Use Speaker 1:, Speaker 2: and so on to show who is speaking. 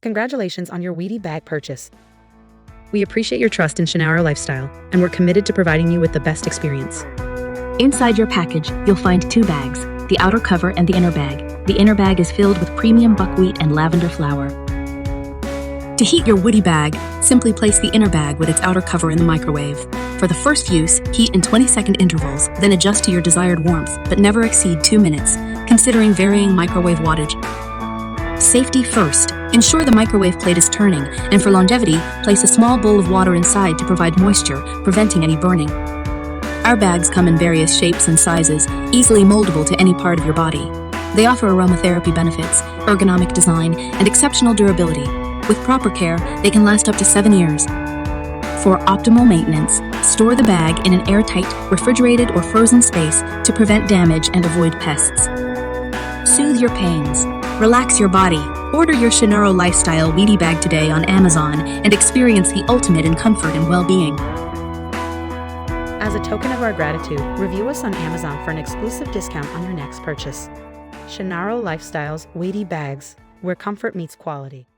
Speaker 1: Congratulations on your Wheatty Bag purchase. We appreciate your trust in Shannara Lifestyle, and we're committed to providing you with the best experience.
Speaker 2: Inside your package, you'll find 2 bags, the outer cover and the inner bag. The inner bag is filled with premium buckwheat and lavender flour. To heat your Wheatty Bag, simply place the inner bag with its outer cover in the microwave. For the first use, heat in 20-second intervals, then adjust to your desired warmth, but never exceed 2 minutes, considering varying microwave wattage. Safety first. Ensure the microwave plate is turning, and for longevity, place a small bowl of water inside to provide moisture, preventing any burning. Our bags come in various shapes and sizes, easily moldable to any part of your body. They offer aromatherapy benefits, ergonomic design, and exceptional durability. With proper care, they can last up to 7 years. For optimal maintenance, store the bag in an airtight, refrigerated or frozen space to prevent damage and avoid pests. Soothe your pains. Relax your body. Order your Shannara Lifestyle Wheatty Bag today on Amazon and experience the ultimate in comfort and well-being.
Speaker 1: As a token of our gratitude, review us on Amazon for an exclusive discount on your next purchase. Shannara Lifestyle's Wheatty Bags, where comfort meets quality.